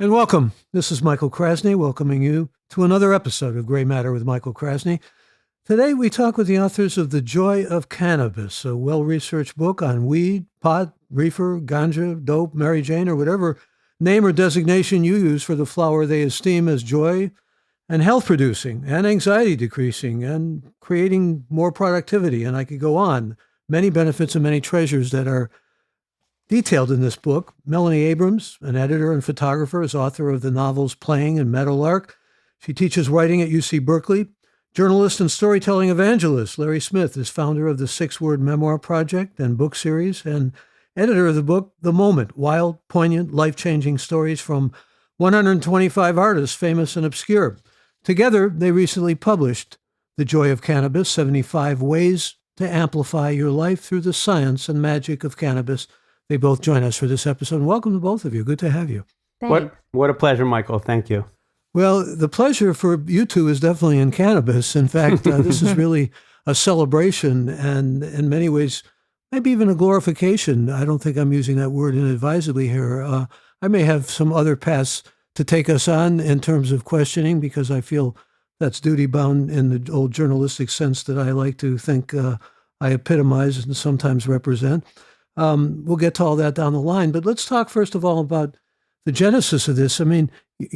And welcome. This is Michael Krasny welcoming you to another episode of Gray Matter with Michael Krasny. Today we talk with the authors of The Joy of Cannabis, a well-researched book on weed, pot, reefer, ganja, dope, Mary Jane, or whatever name or designation you use for the flower they esteem as joy and health-producing and anxiety-decreasing and creating more productivity. And I could go on. Many benefits and many treasures that are detailed in this book. Melanie Abrams, an editor and photographer, is author of the novels Playing and Meadowlark. She teaches writing at UC Berkeley. Journalist and storytelling evangelist Larry Smith is founder of the 6-Word Memoir Project and book series and editor of the book The Moment, wild, poignant, life-changing stories from 125 artists, famous and obscure. Together, they recently published The Joy of Cannabis, 75 Ways to Amplify Your Life Through the Science and Magic of Cannabis. They both join us for this episode. And welcome to both of you. Good to have you. Thanks. What a pleasure, Michael. Thank you. Well, the pleasure for you two is definitely in cannabis. In fact, this is really a celebration and in many ways, maybe even a glorification. I don't think I'm using that word inadvisedly here. I may have some other paths to take us on in terms of questioning because I feel that's duty bound in the old journalistic sense that I like to think I epitomize and sometimes represent. We'll get to all that down the line, but let's talk first of all about the genesis of this. I mean,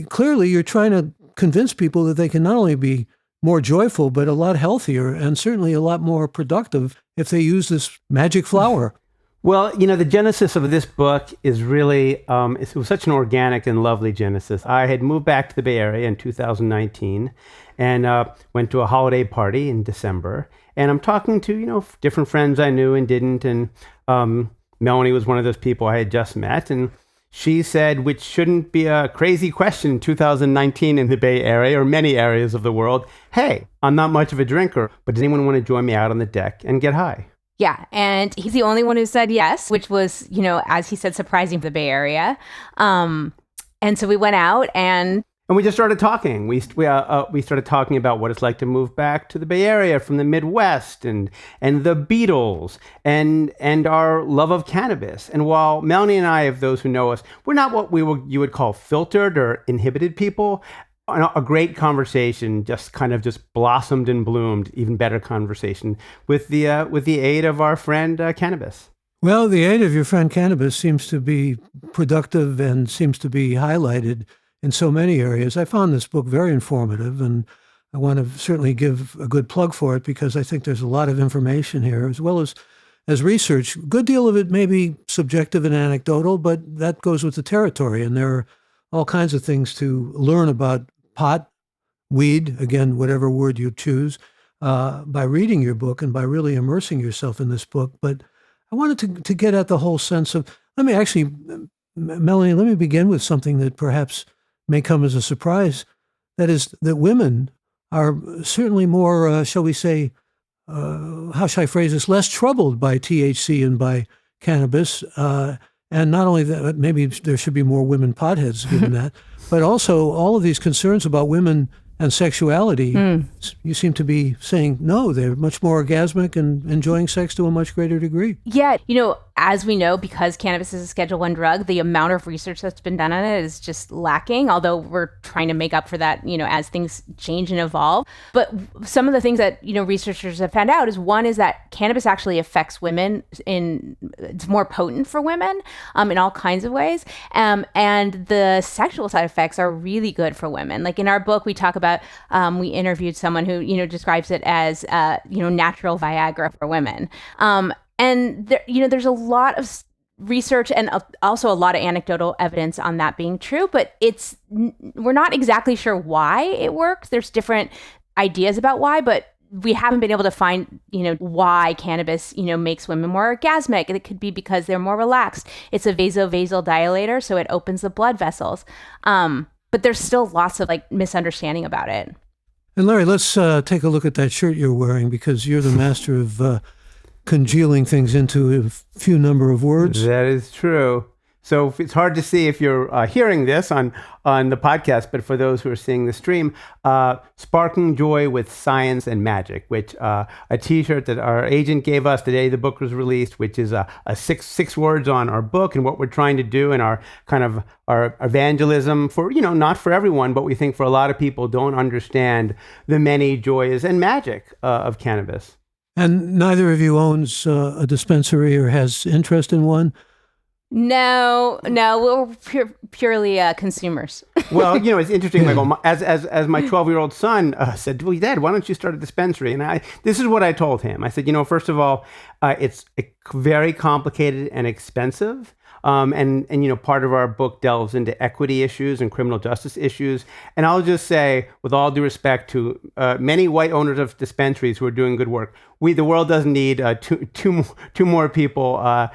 clearly you're trying to convince people that they can not only be more joyful, but a lot healthier and certainly a lot more productive if they use this magic flower. Well, the genesis of this book is really, it was such an organic and lovely genesis. I had moved back to the Bay Area in 2019 and went to a holiday party in December. And I'm talking to, different friends I knew and didn't. And Melanie was one of those people I had just met. And she said, which shouldn't be a crazy question in 2019 in the Bay Area or many areas of the world, hey, I'm not much of a drinker, but does anyone want to join me out on the deck and get high? Yeah, and he's the only one who said yes, which was, as he said, surprising for the Bay Area. And so we went out and we just started talking. We started talking about what it's like to move back to the Bay Area from the Midwest and the Beatles and our love of cannabis. And while Melanie and I, of those who know us, we're not what you would call filtered or inhibited people, a great conversation just blossomed and bloomed. Even better conversation with the aid of our friend Cannabis. Well, the aid of your friend Cannabis seems to be productive and seems to be highlighted in so many areas. I found this book very informative, and I want to certainly give a good plug for it because I think there's a lot of information here, as well as research. A good deal of it may be subjective and anecdotal, but that goes with the territory, and there are all kinds of things to learn about pot, weed, again, whatever word you choose, by reading your book and by really immersing yourself in this book. But I wanted to get at the whole sense of, Melanie, let me begin with something that perhaps may come as a surprise. That is that women are certainly more, shall we say, how shall I phrase this, less troubled by THC and by cannabis. And not only that, but maybe there should be more women potheads given that, but also all of these concerns about women and sexuality, you seem to be saying, no, they're much more orgasmic and enjoying sex to a much greater degree. Yeah, as we know, because cannabis is a Schedule I drug, the amount of research that's been done on it is just lacking, although we're trying to make up for that, as things change and evolve. But some of the things that, researchers have found out is one is that cannabis actually affects women it's more potent for women in all kinds of ways. And the sexual side effects are really good for women. Like in our book, we talk about, we interviewed someone who, describes it as, natural Viagra for women. And there, there's a lot of research and also a lot of anecdotal evidence on that being true, but we're not exactly sure why it works. There's different ideas about why, but we haven't been able to find, why cannabis, makes women more orgasmic. It could be because they're more relaxed. It's a vasodilator, so it opens the blood vessels. But there's still lots of misunderstanding about it. And Larry, let's take a look at that shirt you're wearing because you're the master of congealing things into a few number of words. That is true. So it's hard to see if you're hearing this on the podcast, but for those who are seeing the stream, Sparking Joy with Science and Magic, which a T-shirt that our agent gave us the day the book was released, which is a six words on our book and what we're trying to do in our kind of our evangelism for, not for everyone, but we think for a lot of people don't understand the many joys and magic of cannabis. And neither of you owns a dispensary or has interest in one? No, we're purely consumers. Well, it's interesting, Michael. As my 12-year-old son said, "Well, Dad, why don't you start a dispensary?" And this is what I told him. I said, first of all, it's very complicated and expensive. And part of our book delves into equity issues and criminal justice issues. And I'll just say, with all due respect to many white owners of dispensaries who are doing good work, the world doesn't need two more people.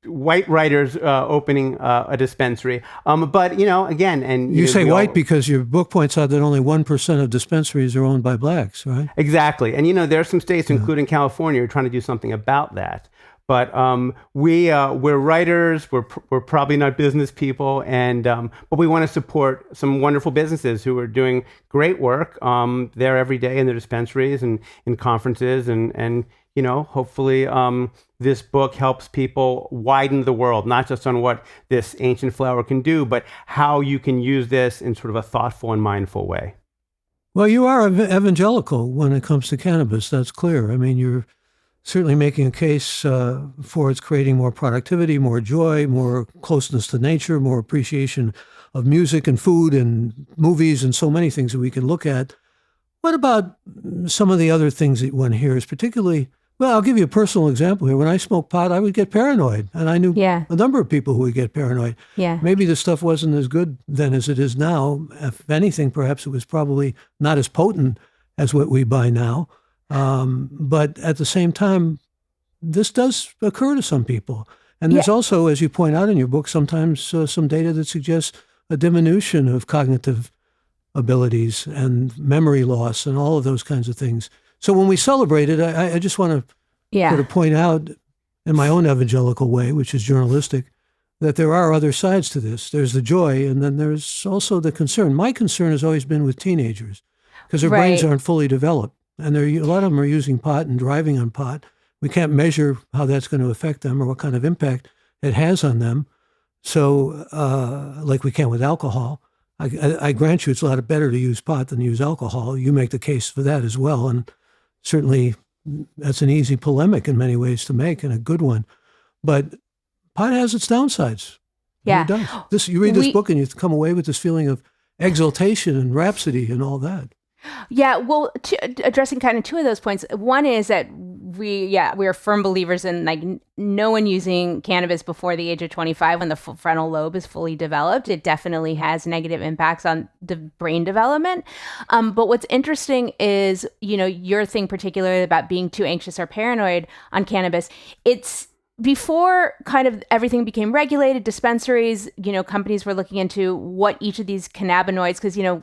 White writers opening a dispensary. But, again, and you say white because your book points out that only 1% of dispensaries are owned by blacks, right? Exactly. And, there are some states, including California, who are trying to do something about that. But we're writers. We're probably not business people, and but we want to support some wonderful businesses who are doing great work there every day in their dispensaries and in conferences, and hopefully this book helps people widen the world, not just on what this ancient flower can do, but how you can use this in sort of a thoughtful and mindful way. Well, you are evangelical when it comes to cannabis. That's clear. I mean, you're certainly making a case for its creating more productivity, more joy, more closeness to nature, more appreciation of music and food and movies and so many things that we can look at. What about some of the other things that one hears, particularly? Well, I'll give you a personal example here. When I smoked pot, I would get paranoid, and I knew a number of people who would get paranoid. Yeah. Maybe the stuff wasn't as good then as it is now. If anything, perhaps it was probably not as potent as what we buy now. But at the same time, this does occur to some people. And there's also, as you point out in your book, sometimes some data that suggests a diminution of cognitive abilities and memory loss and all of those kinds of things. So when we celebrate it, I just want to sort of point out in my own evangelical way, which is journalistic, that there are other sides to this. There's the joy, and then there's also the concern. My concern has always been with teenagers because their brains aren't fully developed. And a lot of them are using pot and driving on pot. We can't measure how that's going to affect them or what kind of impact it has on them. So like we can with alcohol. I grant you it's a lot better to use pot than to use alcohol. You make the case for that as well. And certainly that's an easy polemic in many ways to make and a good one. But pot has its downsides. Yeah. It does. You read this book and you come away with this feeling of exaltation and rhapsody and all that. Yeah, well, addressing kind of two of those points. One is that we are firm believers in like no one using cannabis before the age of 25 when the frontal lobe is fully developed. It definitely has negative impacts on the brain development. But what's interesting is, your thing particularly about being too anxious or paranoid on cannabis. It's before kind of everything became regulated, dispensaries, companies were looking into what each of these cannabinoids, because,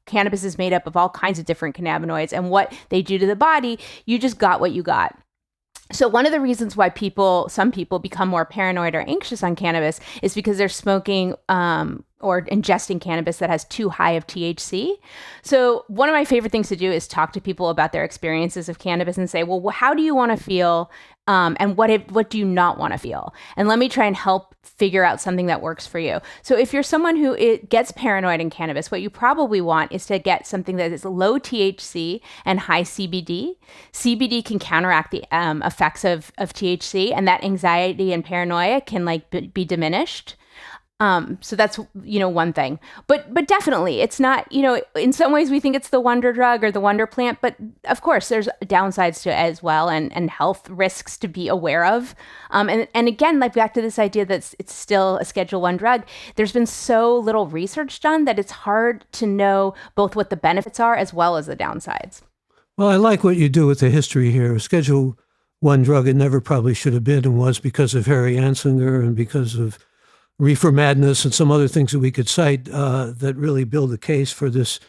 cannabis is made up of all kinds of different cannabinoids and what they do to the body. You just got what you got. So one of the reasons why some people become more paranoid or anxious on cannabis is because they're smoking or ingesting cannabis that has too high of THC. So one of my favorite things to do is talk to people about their experiences of cannabis and say, well, how do you want to feel? And what do you not want to feel? And let me try and help figure out something that works for you. So if you're someone who gets paranoid in cannabis, what you probably want is to get something that is low THC and high CBD. CBD can counteract the effects of THC, and that anxiety and paranoia can be diminished. So that's, one thing, but definitely it's not, in some ways we think it's the wonder drug or the wonder plant, but of course there's downsides to it as well and health risks to be aware of. And again, back to this idea that it's still a Schedule I drug, there's been so little research done that it's hard to know both what the benefits are as well as the downsides. Well, I like what you do with the history here. A Schedule I drug, it never probably should have been and was because of Harry Anslinger and because of reefer madness and some other things that we could cite that really build a case for this,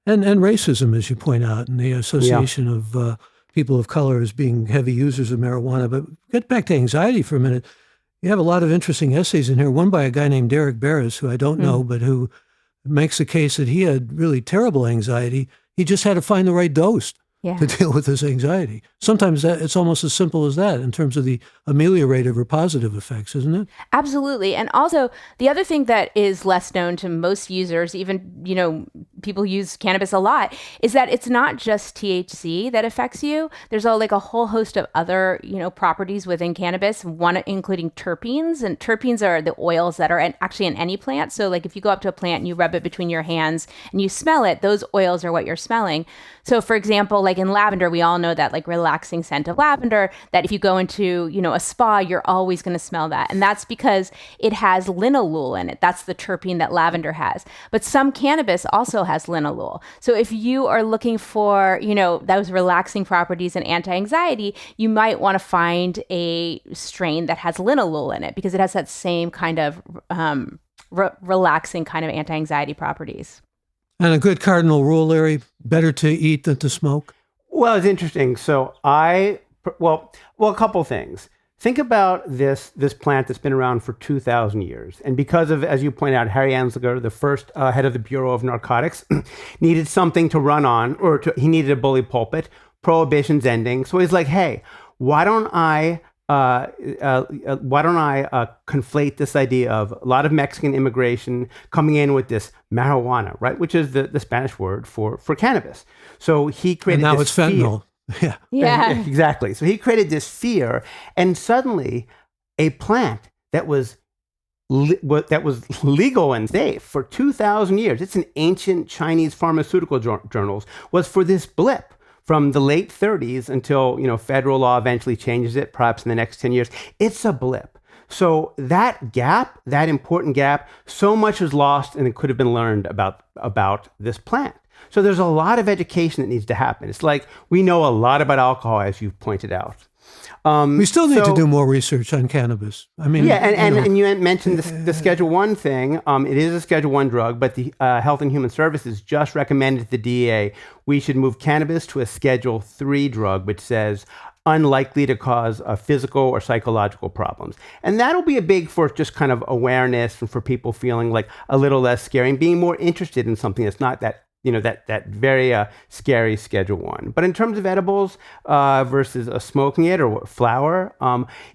and racism, as you point out, and the association of people of color as being heavy users of marijuana. But get back to anxiety for a minute. You have a lot of interesting essays in here. One by a guy named Derek Barris, who I don't know, but who makes the case that he had really terrible anxiety. He just had to find the right dose to deal with his anxiety. Sometimes it's almost as simple as that in terms of the ameliorative or positive effects, isn't it? Absolutely. And also, the other thing that is less known to most users, even, people use cannabis a lot, is that it's not just THC that affects you. There's a whole host of other, properties within cannabis, one including terpenes. And terpenes are the oils that are actually in any plant. So if you go up to a plant and you rub it between your hands and you smell it, those oils are what you're smelling. So for example, in lavender, we all know that relaxing scent of lavender, that if you go into, a spa, you're always going to smell that. And that's because it has linalool in it. That's the terpene that lavender has. But some cannabis also has linalool. So if you are looking for, those relaxing properties and anti-anxiety, you might want to find a strain that has linalool in it because it has that same kind of relaxing kind of anti-anxiety properties. And a good cardinal rule, Larry, better to eat than to smoke? Well, it's interesting. So a couple things. Think about this plant that's been around for 2,000 years. And because of, as you point out, Harry Anslinger, the first head of the Bureau of Narcotics, needed something to run on, he needed a bully pulpit. Prohibition's ending. So he's like, hey, why don't I conflate this idea of a lot of Mexican immigration coming in with this marijuana, right? Which is the Spanish word for cannabis. So he created and now this it's fentanyl. Fear. Yeah, exactly. So he created this fear, and suddenly a plant that was legal and safe for 2,000 years, it's in ancient Chinese pharmaceutical journals, was for this blip from the late 30s until, federal law eventually changes it, perhaps in the next 10 years. It's a blip. So that gap, that important gap, so much is lost and it could have been learned about this plant. So there's a lot of education that needs to happen. It's like we know a lot about alcohol, as you've pointed out. We still need to do more research on cannabis. I mean, and you mentioned the Schedule 1 thing. It is a Schedule 1 drug, but the Health and Human Services just recommended to the DEA we should move cannabis to a Schedule 3 drug, which says unlikely to cause physical or psychological problems. And that'll be a big for just kind of awareness and for people feeling like a little less scary and being more interested in something that's not that that very scary Schedule 1. But in terms of edibles versus smoking it or flower,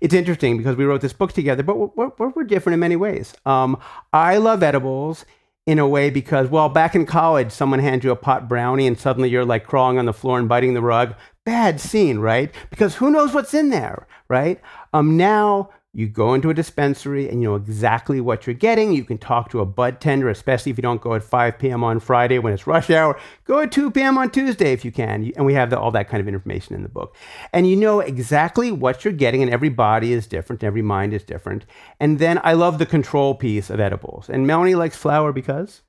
it's interesting because we wrote this book together, but we're different in many ways. I love edibles in a way because, back in college, someone hands you a pot brownie and suddenly you're like crawling on the floor and biting the rug. Bad scene, right? Because who knows what's in there, right? Now, you go into a dispensary and you know exactly what you're getting. You can talk to a bud tender, especially if you don't go at 5 p.m. on Friday when it's rush hour. Go at 2 p.m. on Tuesday if you can. And we have all that kind of information in the book. And you know exactly what you're getting, and every body is different, every mind is different. And then I love the control piece of edibles. And Melanie likes flower because?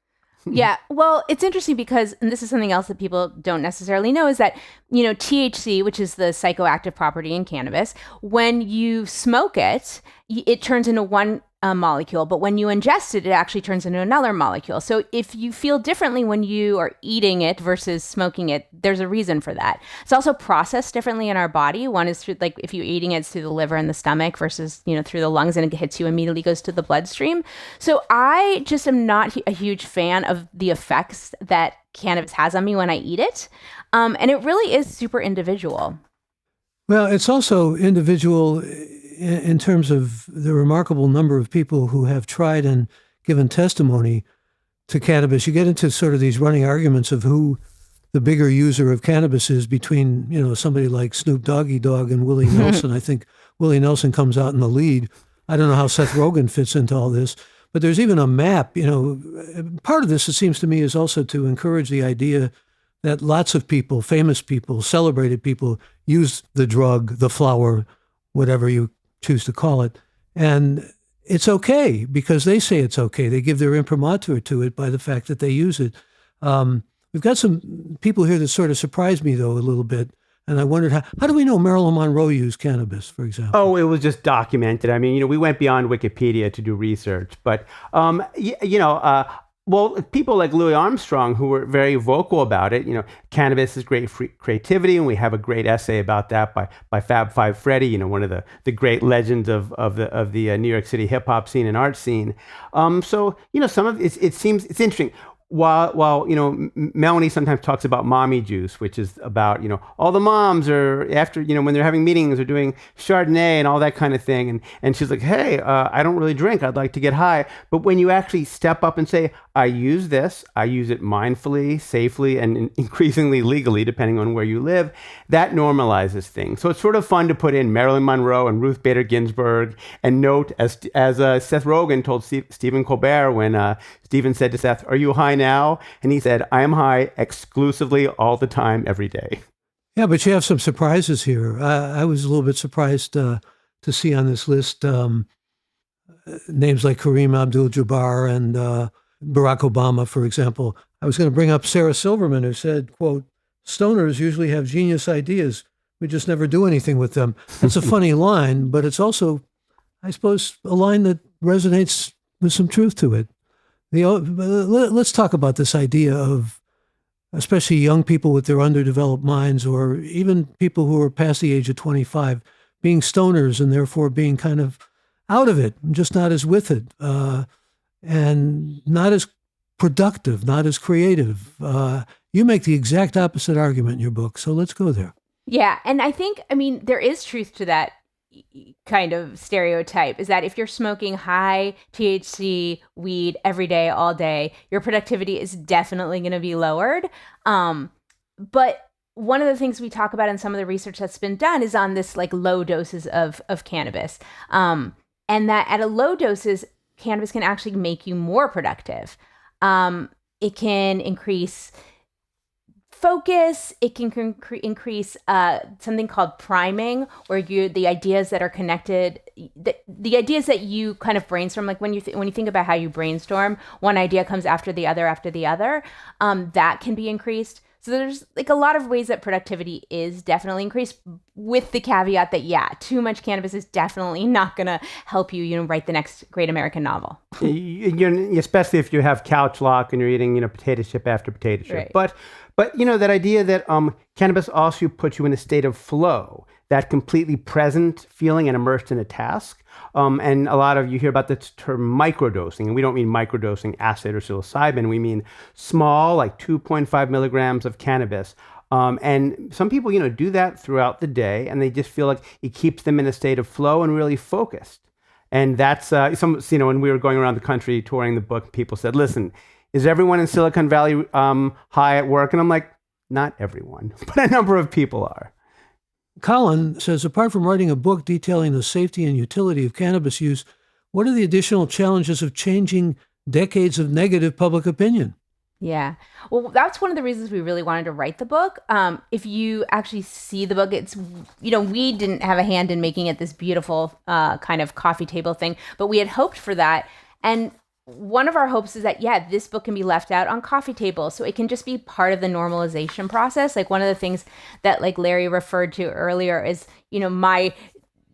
Yeah, well, it's interesting because, and this is something else that people don't necessarily know, is that, THC, which is the psychoactive property in cannabis, when you smoke it, it turns into one molecule, but when you ingest it, it actually turns into another molecule. So if you feel differently when you are eating it versus smoking it, there's a reason for that. It's also processed differently in our body. One is through, if you're eating it, it's through the liver and the stomach versus, through the lungs, and it hits you immediately, goes to the bloodstream. So I just am not a huge fan of the effects that cannabis has on me when I eat it. And it really is super individual. Well, it's also individual in terms of the remarkable number of people who have tried and given testimony to cannabis. You get into sort of these running arguments of who the bigger user of cannabis is between, somebody like Snoop Doggy Dogg and Willie Nelson. I think Willie Nelson comes out in the lead. I don't know how Seth Rogen fits into all this, but there's even a map. Part of this, it seems to me, is also to encourage the idea that lots of people, famous people, celebrated people, use the drug, the flower, whatever you choose to call it. And it's okay because they say it's okay. They give their imprimatur to it by the fact that they use it. We've got some people here that sort of surprised me, though, a little bit. And I wondered, how do we know Marilyn Monroe used cannabis, for example? Oh, it was just documented. I mean, we went beyond Wikipedia to do research. But, Well, people like Louis Armstrong, who were very vocal about it, cannabis is great for creativity, and we have a great essay about that by Fab Five Freddy, one of the great legends of the New York City hip hop scene and art scene. So some of it seems it's interesting. While Melanie sometimes talks about mommy juice, which is about all the moms are after when they're having meetings or doing Chardonnay and all that kind of thing, and she's like, hey, I don't really drink, I'd like to get high. But when you actually step up and say, I use this, I use it mindfully, safely, and increasingly legally, depending on where you live, that normalizes things. So it's sort of fun to put in Marilyn Monroe and Ruth Bader Ginsburg and note, as Seth Rogen told Stephen Colbert when Stephen said to Seth, are you high now? And he said, I am high exclusively all the time, every day. Yeah, but you have some surprises here. I was a little bit surprised to see on this list names like Kareem Abdul-Jabbar and Barack Obama, for example. I was going to bring up Sarah Silverman, who said, quote, stoners usually have genius ideas. We just never do anything with them. That's a funny line, but it's also, I suppose, a line that resonates with some truth to it. Let's talk about this idea of, especially young people with their underdeveloped minds, or even people who are past the age of 25, being stoners and therefore being kind of out of it, just not as with it, and not as productive, not as creative. You make the exact opposite argument in your book, so let's go there. Yeah, and I think, there is truth to that kind of stereotype, is that if you're smoking high THC weed every day, all day, your productivity is definitely going to be lowered. But one of the things we talk about in some of the research that's been done is on this like low doses of cannabis. And that at a low doses, cannabis can actually make you more productive. It can increase focus. It can increase something called priming, where the ideas that are connected, the ideas that you kind of brainstorm, like when you think about how you brainstorm, one idea comes after the other, that can be increased. So there's like a lot of ways that productivity is definitely increased, with the caveat that, too much cannabis is definitely not going to help you, write the next great American novel. Especially if you have couch lock and you're eating, potato chip after potato chip. Right. But that idea that cannabis also puts you in a state of flow, that completely present feeling and immersed in a task. And a lot of you hear about the term microdosing, and we don't mean microdosing acid or psilocybin. We mean small, like 2.5 milligrams of cannabis. And some people, do that throughout the day, and they just feel like it keeps them in a state of flow and really focused. And that's when we were going around the country touring the book, people said, listen, is everyone in Silicon Valley high at work? And I'm like, not everyone, but a number of people are. Colin says, apart from writing a book detailing the safety and utility of cannabis use, what are the additional challenges of changing decades of negative public opinion? Yeah. Well, that's one of the reasons we really wanted to write the book. If you actually see the book, it's, we didn't have a hand in making it this beautiful kind of coffee table thing, but we had hoped for that. And one of our hopes is that, this book can be left out on coffee tables, so it can just be part of the normalization process. Like one of the things that like Larry referred to earlier is, my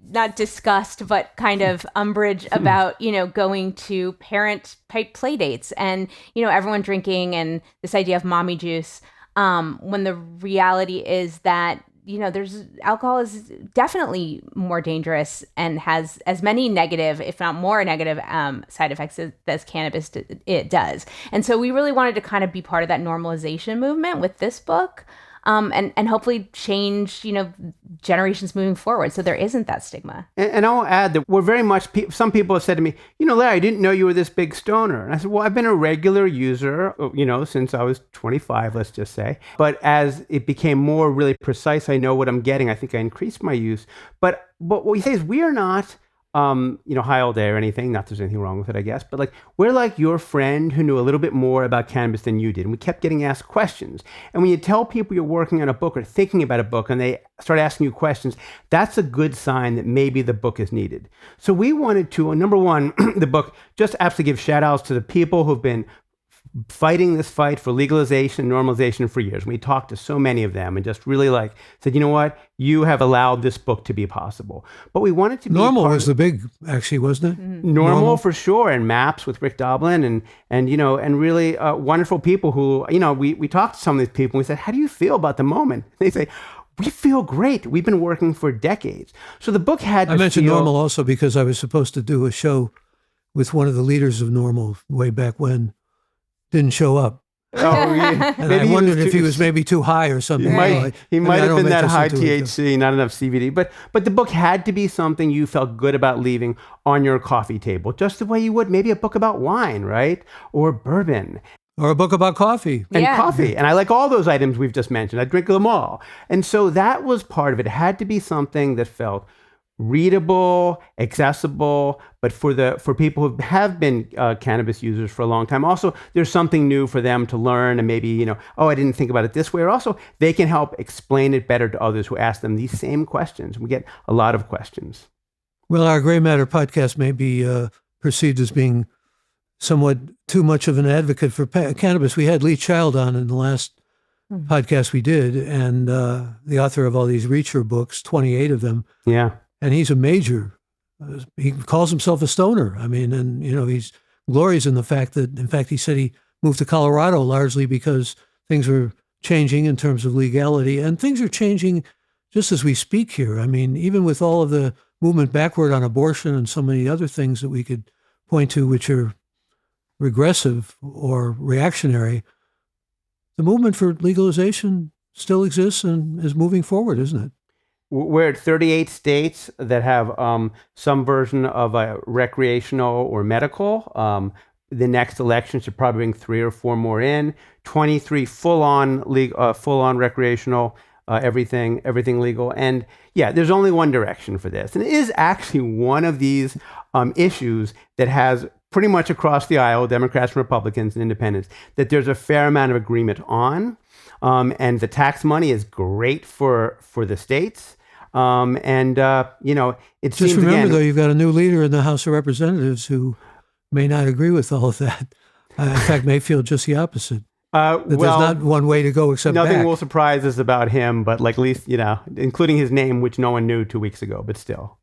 not disgust, but kind of umbrage about, going to parent play dates and, everyone drinking and this idea of mommy juice. When the reality is that, there's alcohol is definitely more dangerous and has as many negative, if not more negative, side effects as cannabis it does. And so we really wanted to kind of be part of that normalization movement with this book. And hopefully change, generations moving forward, so there isn't that stigma. And I'll add that we're very much, some people have said to me, Larry, I didn't know you were this big stoner. And I said, well, I've been a regular user, since I was 25, let's just say. But as it became more really precise, I know what I'm getting. I think I increased my use. But what we say is we are not high all day or anything. Not that there's anything wrong with it, I guess. But like, we're like your friend who knew a little bit more about cannabis than you did. And we kept getting asked questions. And when you tell people you're working on a book or thinking about a book and they start asking you questions, that's a good sign that maybe the book is needed. So we wanted to, number one, the book, just absolutely give shout outs to the people who've been fighting this fight for legalization and normalization for years. We talked to so many of them and just really said, you know what, you have allowed this book to be possible. But we wanted to be Normal was the big, actually, wasn't it? Normal for sure, and Maps with Rick Doblin, and really wonderful people who, we talked to some of these people and we said, how do you feel about the moment? They say, we feel great. We've been working for decades. So the book had to I mentioned feel... Normal also because I was supposed to do a show with one of the leaders of Normal way back when. Didn't show up. Oh, yeah. And I wondered if he was maybe too high or something. He might have been that high THC, not enough CBD. But the book had to be something you felt good about leaving on your coffee table, just the way you would maybe a book about wine, right? Or bourbon. Or a book about coffee. And coffee. And I like all those items we've just mentioned. I drink them all. And so that was part of it. It had to be something that felt readable, accessible, but for people who have been cannabis users for a long time, also there's something new for them to learn, and maybe, I didn't think about it this way, or also they can help explain it better to others who ask them these same questions. We get a lot of questions. Well, our Gray Matter podcast may be perceived as being somewhat too much of an advocate for cannabis. We had Lee Child on in the last podcast we did, and the author of all these Reacher books, 28 of them. Yeah. And he's a major, he calls himself a stoner. I mean, and, he's glories in the fact that, in fact, he said he moved to Colorado largely because things were changing in terms of legality, and things are changing just as we speak here. I mean, even with all of the movement backward on abortion and so many other things that we could point to, which are regressive or reactionary, the movement for legalization still exists and is moving forward, isn't it? We're at 38 states that have some version of a recreational or medical. The next election should probably bring 3 or 4 more in. 23 full-on recreational, everything legal. And yeah, there's only one direction for this. And it is actually one of these issues that has pretty much across the aisle, Democrats and Republicans and independents, that there's a fair amount of agreement on. And the tax money is great for the states. It Just seems, remember, again, though, you've got a new leader in the House of Representatives who may not agree with all of that. In fact, may feel just the opposite. That there's not one way to go except nothing back. will surprise us about him, but at least, including his name, which no one knew 2 weeks ago, but still.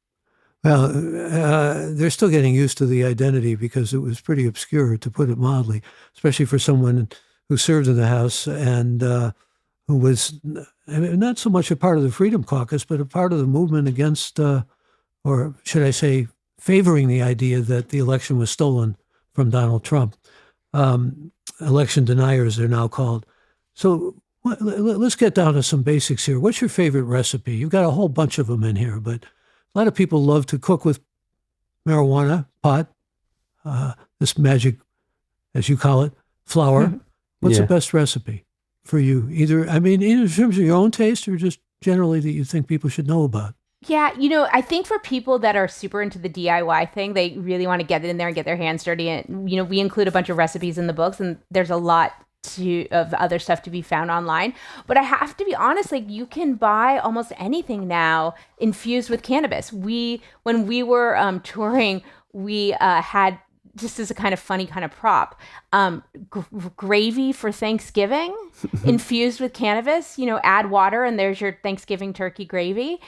Well, they're still getting used to the identity because it was pretty obscure, to put it mildly, especially for someone who served in the House and who was not so much a part of the Freedom Caucus, but a part of the movement against, or should I say, favoring the idea that the election was stolen from Donald Trump. Election deniers, they're now called. So let's get down to some basics here. What's your favorite recipe? You've got a whole bunch of them in here, but a lot of people love to cook with marijuana, pot, this magic, as you call it, flour. What's the best recipe for you? Either in terms of your own taste or just generally that you think people should know about? Yeah, I think for people that are super into the DIY thing, they really want to get in there and get their hands dirty. And, we include a bunch of recipes in the books, and there's a lot of other stuff to be found online. But I have to be honest, you can buy almost anything now infused with cannabis. When we were touring, we had, just as a kind of funny kind of prop, gravy for Thanksgiving infused with cannabis. Add water and there's your Thanksgiving turkey gravy.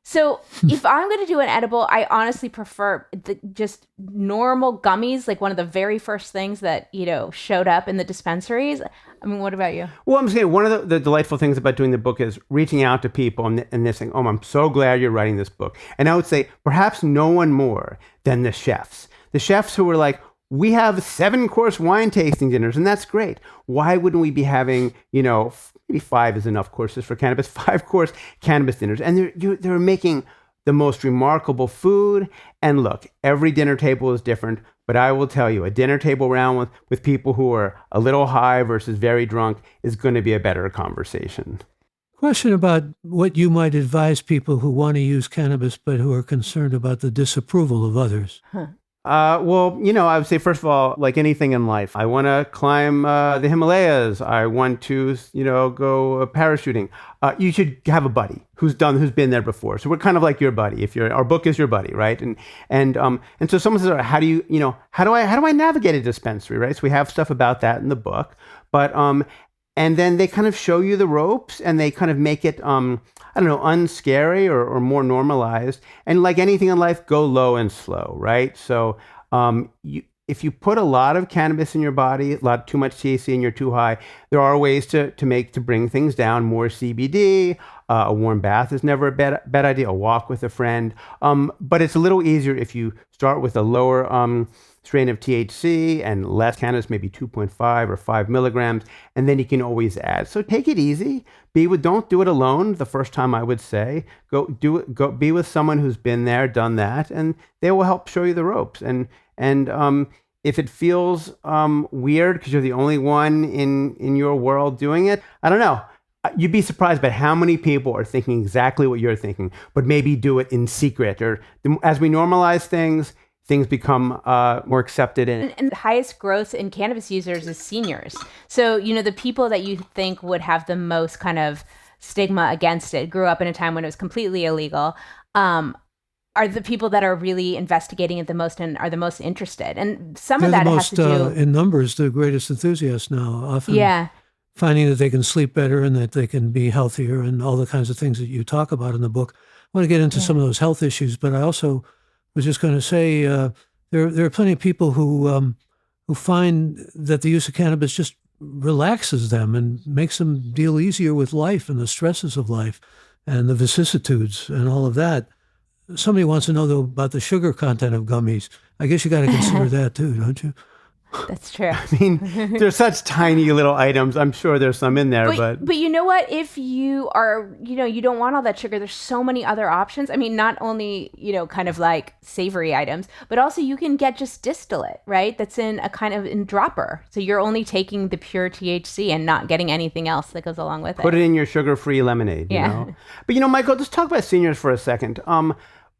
So if I'm going to do an edible, I honestly prefer just normal gummies, like one of the very first things that, showed up in the dispensaries. What about you? Well, I'm saying one of the delightful things about doing the book is reaching out to people and they're saying, oh, I'm so glad you're writing this book. And I would say perhaps no one more than the chefs. The chefs who were like, we have 7-course wine tasting dinners, and that's great. Why wouldn't we be having, maybe 5 is enough courses for cannabis, 5-course cannabis dinners? And they're making the most remarkable food. And look, every dinner table is different, but I will tell you, a dinner table round with people who are a little high versus very drunk is going to be a better conversation. Question about what you might advise people who want to use cannabis but who are concerned about the disapproval of others. Well, I would say, first of all, like anything in life, I want to climb the Himalayas. I want to, go parachuting. You should have a buddy who's been there before. So we're kind of like your buddy. Our book is your buddy, right? And so someone says, how do I navigate a dispensary, right? So we have stuff about that in the book, but and then they kind of show you the ropes and they kind of make it, unscary or more normalized. And like anything in life, go low and slow, right? So if you put a lot of cannabis in your body, too much THC and you're too high, there are ways to bring things down. More CBD, a warm bath is never a bad idea. A walk with a friend, but it's a little easier if you start with a lower strain of THC and less cannabis, maybe 2.5 or 5 milligrams, and then you can always add. So take it easy. Don't do it alone the first time, I would say. Go be with someone who's been there, done that, and they will help show you the ropes. And if it feels weird because you're the only one in your world doing it, I don't know. You'd be surprised by how many people are thinking exactly what you're thinking, but maybe do it in secret. Or as we normalize things become more accepted. And the highest growth in cannabis users is seniors. So, the people that you think would have the most kind of stigma against it grew up in a time when it was completely illegal, are the people that are really investigating it the most and are the most interested. And some of that has to do... in numbers, the greatest enthusiasts now, often finding that they can sleep better and that they can be healthier and all the kinds of things that you talk about in the book. I want to get into some of those health issues, but I also was just going to say there are plenty of people who find that the use of cannabis just relaxes them and makes them deal easier with life and the stresses of life and the vicissitudes and all of that. Somebody wants to know, though, about the sugar content of gummies. I guess you got to consider that, too, don't you? That's true. I mean, they're such tiny little items. I'm sure there's some in there, but you know what? If you are, you don't want all that sugar, there's so many other options. I mean, not only, kind of like savory items, but also you can get just distillate, right? That's in a kind of in dropper. So you're only taking the pure THC and not getting anything else that goes along with it. Put it in your sugar-free lemonade, you know? But, Michael, let's talk about seniors for a second.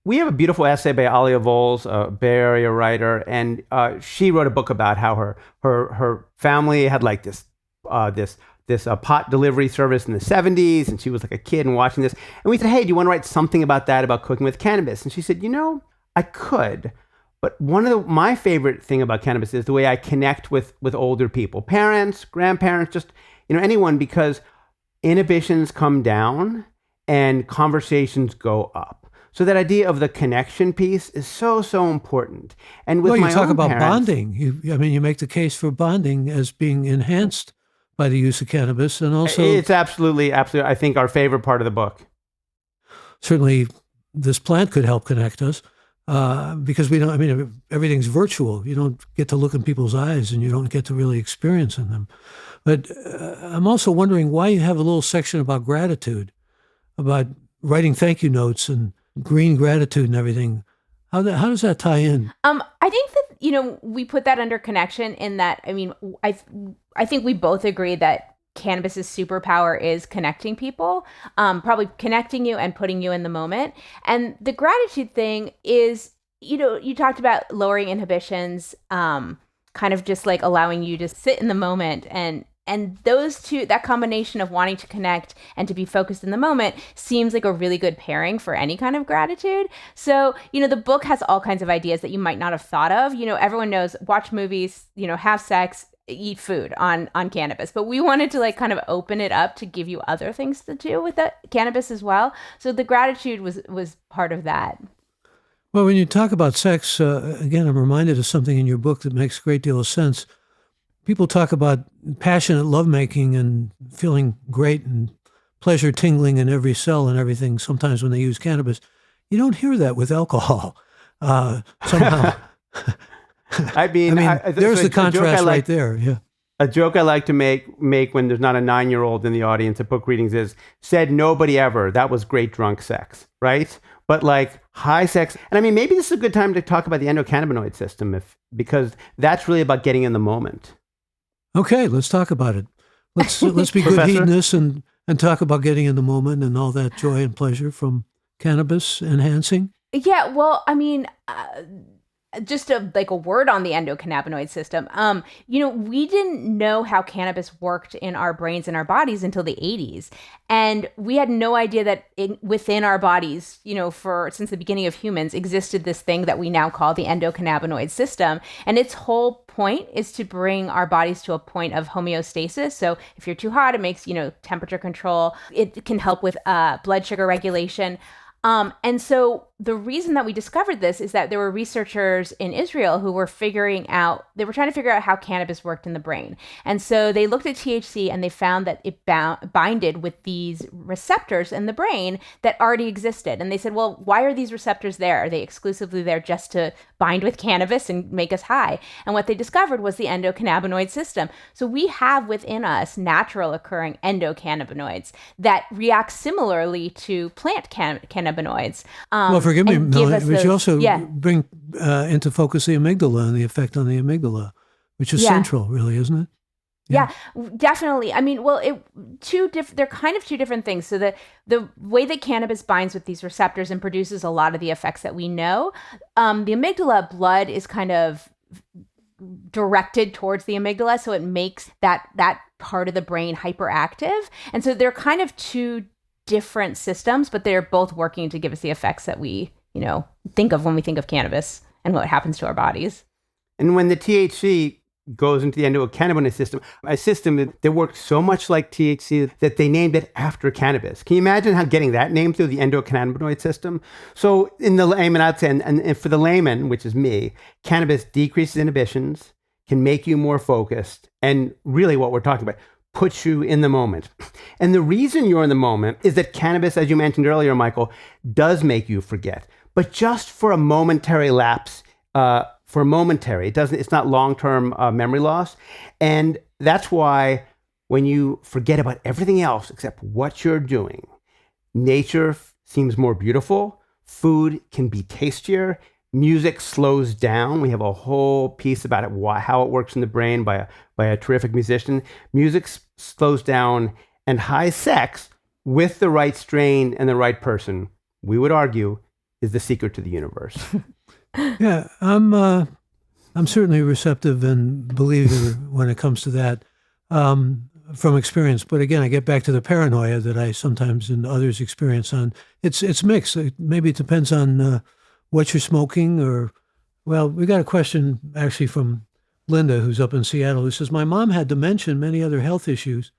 We have a beautiful essay by Alia Voles, a Bay Area writer, and she wrote a book about how her family had like this pot delivery service in the 70s, and she was like a kid and watching this. And we said, hey, do you want to write something about that, about cooking with cannabis? And she said, I could, but my favorite thing about cannabis is the way I connect with older people, parents, grandparents, just anyone, because inhibitions come down and conversations go up. So that idea of the connection piece is so, so important. And with you my talk own about parents, bonding. You make the case for bonding as being enhanced by the use of cannabis, and also it's absolutely, I think, our favorite part of the book. Certainly, this plant could help connect us because we don't. I mean, everything's virtual. You don't get to look in people's eyes, and you don't get to really experience in them. But I'm also wondering why you have a little section about gratitude, about writing thank you notes and green gratitude and everything. How does that tie in? I think that, we put that under connection in that, I think we both agree that cannabis's superpower is connecting people, probably connecting you and putting you in the moment. And the gratitude thing is, you talked about lowering inhibitions, kind of just like allowing you to sit in the moment, and those two, that combination of wanting to connect and to be focused in the moment seems like a really good pairing for any kind of gratitude. So, the book has all kinds of ideas that you might not have thought of. Everyone knows, watch movies, have sex, eat food on cannabis. But we wanted to like kind of open it up to give you other things to do with the cannabis as well. So the gratitude was part of that. Well, when you talk about sex, again, I'm reminded of something in your book that makes a great deal of sense. People talk about passionate lovemaking and feeling great and pleasure tingling in every cell and everything sometimes when they use cannabis. You don't hear that with alcohol somehow. I mean, there's the contrast right there. Yeah. A joke I like to make when there's not a 9-year-old in the audience at book readings is, said nobody ever, that was great drunk sex, right? But like high sex, and maybe this is a good time to talk about the endocannabinoid system because that's really about getting in the moment. Okay, let's talk about it. Let's be good hedonists and talk about getting in the moment and all that joy and pleasure from cannabis enhancing. Yeah, well, just a word on the endocannabinoid system. We didn't know how cannabis worked in our brains and our bodies until the 80s. And we had no idea that within our bodies, since the beginning of humans, existed this thing that we now call the endocannabinoid system. And its whole point is to bring our bodies to a point of homeostasis. So if you're too hot, it makes, temperature control. It can help with blood sugar regulation. And so the reason that we discovered this is that there were researchers in Israel who were trying to figure out how cannabis worked in the brain. And so they looked at THC and they found that it binded with these receptors in the brain that already existed. And they said, well, why are these receptors there? Are they exclusively there just to bind with cannabis and make us high? And what they discovered was the endocannabinoid system. So we have within us natural occurring endocannabinoids that react similarly to plant cannabinoids. Well, forgive me, Melanie, but you also bring into focus the amygdala and the effect on the amygdala, which is central, really, isn't it? Yeah, definitely. I mean, well, they're kind of two different things. So the way that cannabis binds with these receptors and produces a lot of the effects that we know, the amygdala blood is kind of directed towards the amygdala, so it makes that part of the brain hyperactive. And so they're kind of two different systems, but they're both working to give us the effects that we, think of when we think of cannabis and what happens to our bodies. And when the THC goes into the endocannabinoid system, a system that works so much like THC that they named it after cannabis. Can you imagine how getting that name through the endocannabinoid system? So in the layman, I'd say, and for the layman, which is me, cannabis decreases inhibitions, can make you more focused, and really what we're talking about, puts you in the moment. And the reason you're in the moment is that cannabis, as you mentioned earlier, Michael, does make you forget, but just for a momentary lapse. It's not long-term memory loss. And that's why when you forget about everything else except what you're doing, nature seems more beautiful, food can be tastier, music slows down. We have a whole piece about it, how it works in the brain by a terrific musician. Music slows down, and high sex with the right strain and the right person, we would argue, is the secret to the universe. Yeah, I'm certainly receptive and believer when it comes to that from experience. But again, I get back to the paranoia that I sometimes and others experience on. It's mixed. Maybe it depends on what you're smoking we got a question actually from Linda, who's up in Seattle, who says, my mom had dementia and many other health issues.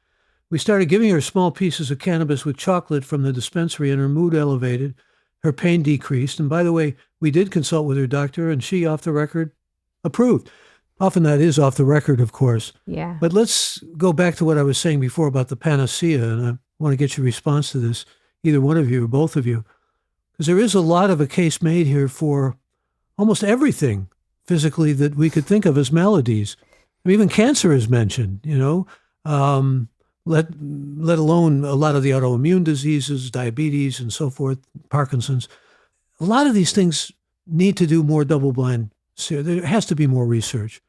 We started giving her small pieces of cannabis with chocolate from the dispensary and her mood elevated. Her pain decreased. And by the way, we did consult with her doctor and she, off the record, approved. Often that is off the record, of course. Yeah. But let's go back to what I was saying before about the panacea. And I want to get your response to this, either one of you or both of you. Because there is a lot of a case made here for almost everything physically that we could think of as maladies. I mean, even cancer is mentioned, let alone a lot of the autoimmune diseases, diabetes and so forth, Parkinson's. A lot of these things need to do more double-blind. There has to be more research.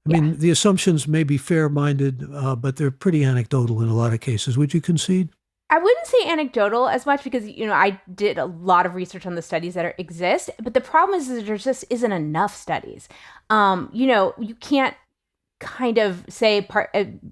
I mean, the assumptions may be fair-minded, but they're pretty anecdotal in a lot of cases. Would you concede? I wouldn't say anecdotal as much because, I did a lot of research on the studies that exist. But the problem is that there just isn't enough studies. You can't kind of say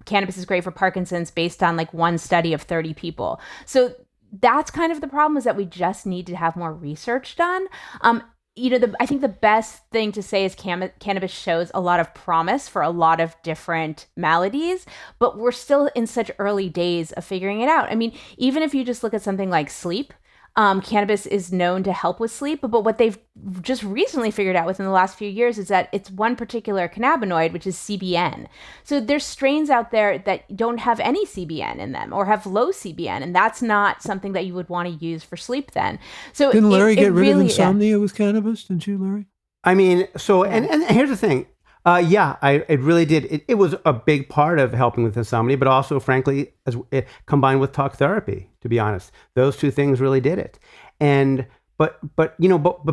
cannabis is great for Parkinson's based on like one study of 30 people. So that's kind of the problem, is that we just need to have more research done. I think the best thing to say is cannabis shows a lot of promise for a lot of different maladies, but we're still in such early days of figuring it out. I mean, even if you just look at something like sleep, cannabis is known to help with sleep, but what they've just recently figured out within the last few years is that it's one particular cannabinoid, which is CBN. So there's strains out there that don't have any CBN in them or have low CBN, and that's not something that you would want to use for sleep then. So didn't Larry get rid of insomnia with cannabis? Didn't you, Larry? I mean, and here's the thing. It really did. It was a big part of helping with insomnia, but also, frankly, as it combined with talk therapy, to be honest, those two things really did it. And but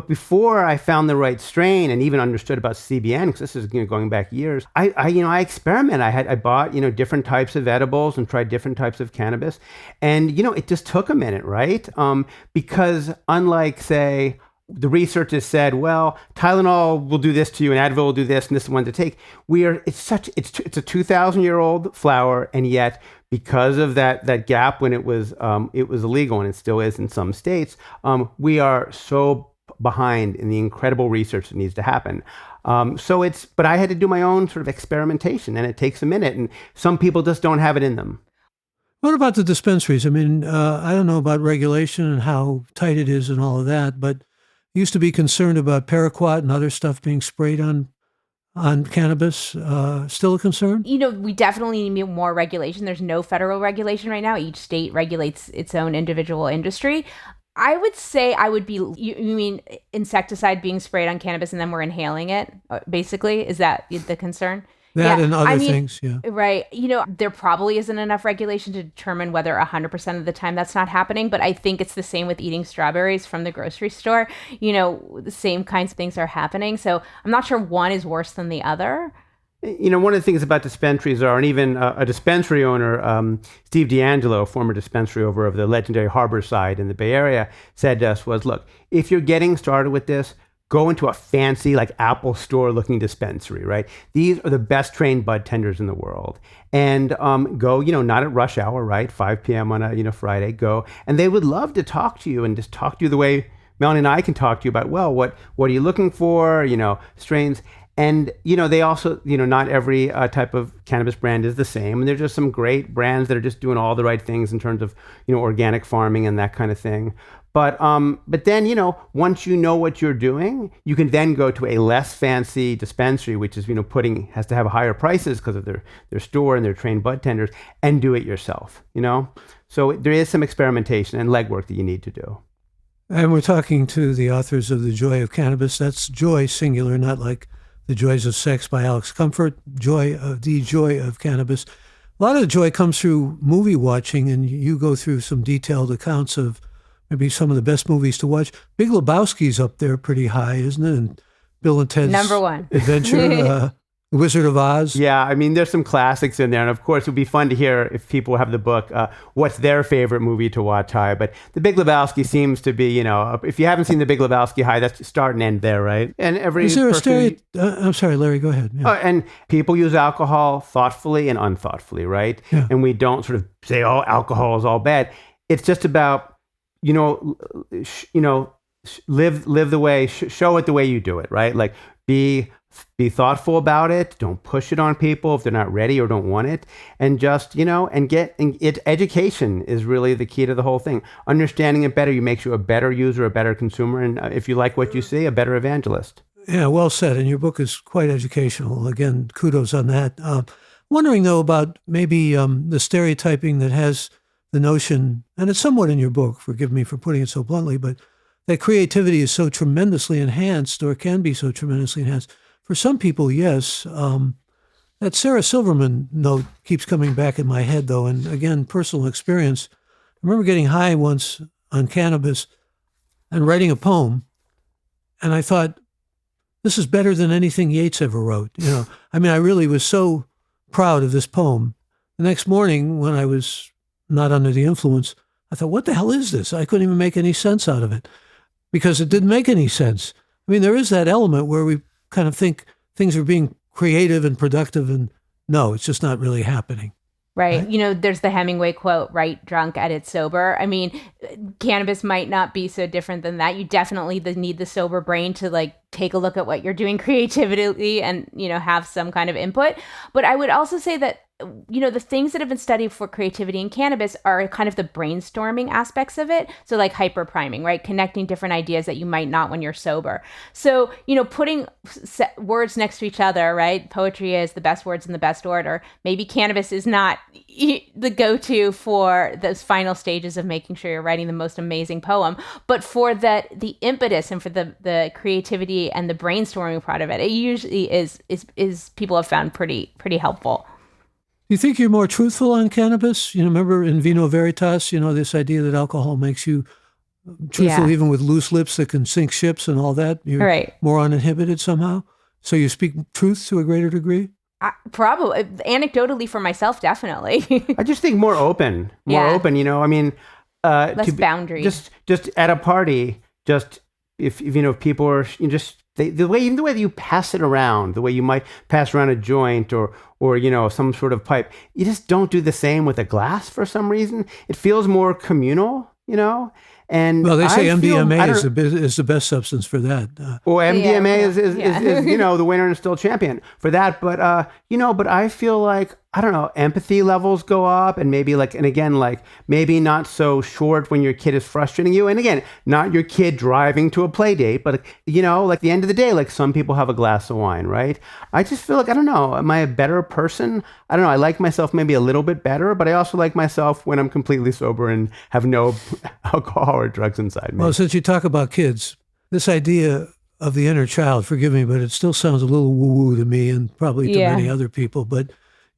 before I found the right strain and even understood about CBN, because this is going back years, I experimented. I bought different types of edibles and tried different types of cannabis, and it just took a minute, right? Because unlike, say, the research has said, well, Tylenol will do this to you, and Advil will do this, and this is one to take. It's a 2,000-year-old flower, and yet because of that gap when it was illegal, and it still is in some states, we are so behind in the incredible research that needs to happen. But I had to do my own sort of experimentation, and it takes a minute, and some people just don't have it in them. What about the dispensaries? I mean, I don't know about regulation and how tight it is and all of that, but I used to be concerned about paraquat and other stuff being sprayed on cannabis. Still a concern? We definitely need more regulation. There's no federal regulation right now. Each state regulates its own individual industry. I would say you mean insecticide being sprayed on cannabis and then we're inhaling it, basically? Is that the concern? That and other things, yeah. Right. There probably isn't enough regulation to determine whether 100% of the time that's not happening, but I think it's the same with eating strawberries from the grocery store. The same kinds of things are happening. So I'm not sure one is worse than the other. One of the things about dispensaries and even a dispensary owner, Steve D'Angelo, former dispensary over of the legendary Harborside in the Bay Area, said to us was, look, if you're getting started with this, go into a fancy, like Apple store looking dispensary, right? These are the best trained bud tenders in the world. And go, not at rush hour, right? 5 p.m. on a, Friday, go. And they would love to talk to you and just talk to you the way Melanie and I can talk to you about, well, what are you looking for? Strains. And, they also, not every type of cannabis brand is the same. And there's just some great brands that are just doing all the right things in terms of, organic farming and that kind of thing. But then, once you know what you're doing, you can then go to a less fancy dispensary, which is, has to have higher prices because of their store and their trained bud tenders, and do it yourself, So there is some experimentation and legwork that you need to do. And we're talking to the authors of The Joy of Cannabis. That's joy, singular, not like The Joys of Sex by Alex Comfort. The Joy of Cannabis. A lot of the joy comes through movie watching, and you go through some detailed accounts of maybe some of the best movies to watch. Big Lebowski's up there pretty high, isn't it? And Bill and Ted's number one Adventure, Wizard of Oz. Yeah, there's some classics in there. And of course, it would be fun to hear if people have the book, what's their favorite movie to watch high. But The Big Lebowski seems to be, if you haven't seen The Big Lebowski high, that's start and end there, right? And Is there a stereotype? I'm sorry, Larry, go ahead. Yeah. And people use alcohol thoughtfully and unthoughtfully, right? Yeah. And we don't sort of say, oh, alcohol is all bad. It's just about, live the way, show it the way you do it, right? Like be thoughtful about it. Don't push it on people if they're not ready or don't want it. And just, education is really the key to the whole thing. Understanding it better, you make you a better user, a better consumer. And if you like what you see, a better evangelist. Yeah, well said. And your book is quite educational. Again, kudos on that. Wondering, though, about maybe the stereotyping that has the notion, and it's somewhat in your book, forgive me for putting it so bluntly, but that creativity is so tremendously enhanced, or can be so tremendously enhanced. For some people, yes. That Sarah Silverman note keeps coming back in my head, though, and again, personal experience. I remember getting high once on cannabis and writing a poem, and I thought, this is better than anything Yeats ever wrote. I really was so proud of this poem. The next morning, when I was not under the influence, I thought, what the hell is this? I couldn't even make any sense out of it because it didn't make any sense. There is that element where we kind of think things are being creative and productive, and no, it's just not really happening. Right. There's the Hemingway quote, right drunk, edit sober. Cannabis might not be so different than that. You definitely need the sober brain to take a look at what you're doing creatively and, have some kind of input. But I would also say that, the things that have been studied for creativity in cannabis are kind of the brainstorming aspects of it. So like hyper priming, right? Connecting different ideas that you might not when you're sober. So, putting words next to each other, right? Poetry is the best words in the best order. Maybe cannabis is not the go-to for those final stages of making sure you're writing the most amazing poem, but for the impetus and for the creativity and the brainstorming part of it, it usually is people have found pretty helpful. Do you think you're more truthful on cannabis? Remember in Vino Veritas, this idea that alcohol makes you truthful even with loose lips that can sink ships and all that. You're right. More uninhibited somehow. So you speak truth to a greater degree? Probably. Anecdotally for myself, definitely. I just think more open. Less boundaries. Just at a party, just if people are just the way that you pass it around, the way you might pass around a joint or some sort of pipe, you just don't do the same with a glass for some reason. It feels more communal, And well, they say MDMA is is the best substance for that. Or MDMA is the winner and still champion for that. But but I feel like, I don't know, empathy levels go up, and maybe maybe not so short when your kid is frustrating you. And again, not your kid driving to a play date, but the end of the day, some people have a glass of wine, right? I just feel like, I don't know, am I a better person? I don't know. I like myself maybe a little bit better, but I also like myself when I'm completely sober and have no alcohol or drugs inside me. Well, since you talk about kids, this idea of the inner child, forgive me, but it still sounds a little woo-woo to me and probably to many other people, but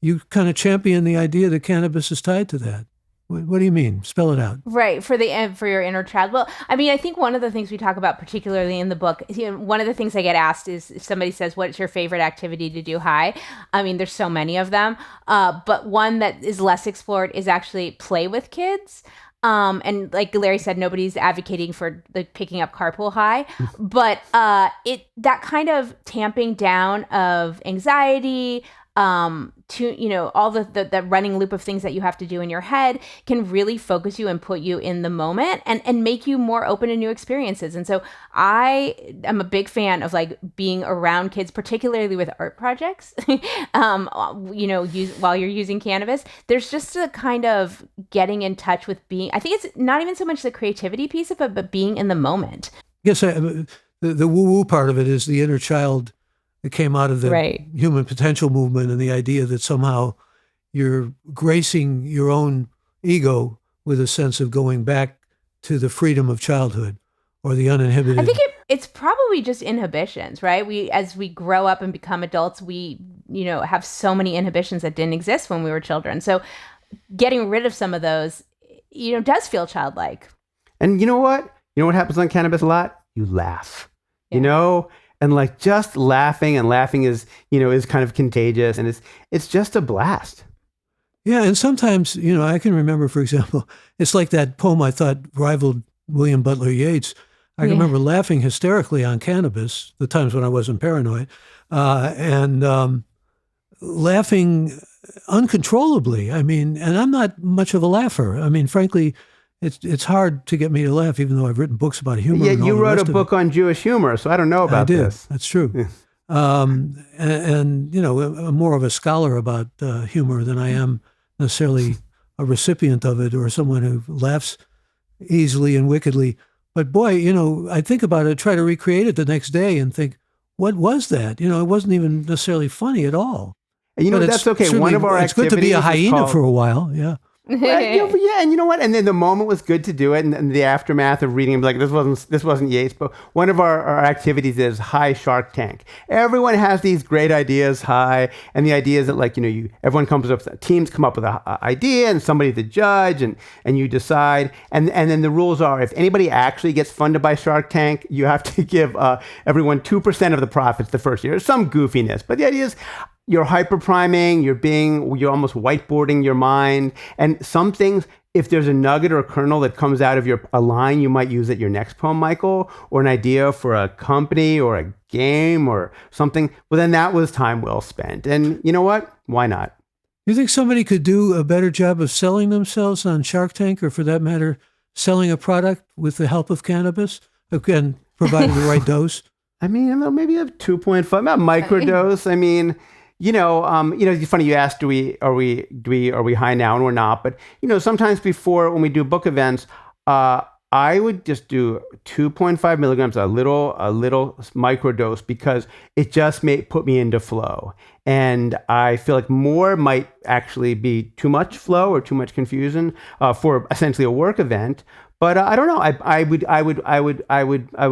you kind of champion the idea that cannabis is tied to that. What do you mean? Spell it out. Right, for your inner child. Well, I mean, I think one of the things we talk about, particularly in the book, one of the things I get asked is if somebody says, "What's your favorite activity to do high?" I mean, there's so many of them, but one that is less explored is actually play with kids. And like Larry said, nobody's advocating for picking up carpool high, but that kind of tamping down of anxiety, to all the running loop of things that you have to do in your head can really focus you and put you in the moment and make you more open to new experiences. And so I am a big fan of being around kids, particularly with art projects. While you're using cannabis, there's just a kind of getting in touch with being. I think it's not even so much the creativity piece of it, but being in the moment. Yes, the woo-woo part of it is the inner child. It came out of the human potential movement and the idea that somehow you're gracing your own ego with a sense of going back to the freedom of childhood or the uninhibited. I think it's probably just inhibitions, right? As we grow up and become adults, we, have so many inhibitions that didn't exist when we were children. So getting rid of some of those, does feel childlike. And you know what? You know what happens on cannabis a lot? You laugh, And just laughing is, is kind of contagious, and it's just a blast. Yeah, and sometimes, I can remember, for example, it's like that poem I thought rivaled William Butler Yeats. I remember laughing hysterically on cannabis, the times when I wasn't paranoid, and laughing uncontrollably. I mean, and I'm not much of a laugher. I mean, frankly, it's hard to get me to laugh, even though I've written books about humor. Yeah, you wrote a book on Jewish humor, so I don't know about this. That's true. Yeah. And I'm more of a scholar about humor than I am necessarily a recipient of it or someone who laughs easily and wickedly. But boy, I think about it, try to recreate it the next day and think, what was that? It wasn't even necessarily funny at all. And that's okay. One of our activities. It's good to be a hyena for a while, yeah. Yeah, and you know what? And then the moment was good to do it, and the aftermath of reading, this wasn't Yeats, but one of our activities is high Shark Tank. Everyone has these great ideas high, and the idea is that everyone comes up, teams come up with an idea, and somebody's the judge, and you decide, and then the rules are if anybody actually gets funded by Shark Tank, you have to give everyone 2% of the profits the first year. Some goofiness, but the idea is, you're hyperpriming, you're almost whiteboarding your mind. And some things, if there's a nugget or a kernel that comes out of a line you might use at your next poem, Michael, or an idea for a company or a game or something, well, then that was time well spent. And you know what? Why not? You think somebody could do a better job of selling themselves on Shark Tank, or for that matter, selling a product with the help of cannabis? Again, provided the right dose? I mean, maybe a 2.5, not microdose. I mean, it's funny you asked, are we high now, and we're not. But sometimes before, when we do book events, I would just do 2.5 milligrams, a little microdose, because it just may put me into flow. And I feel like more might actually be too much flow or too much confusion for essentially a work event. But I don't know. I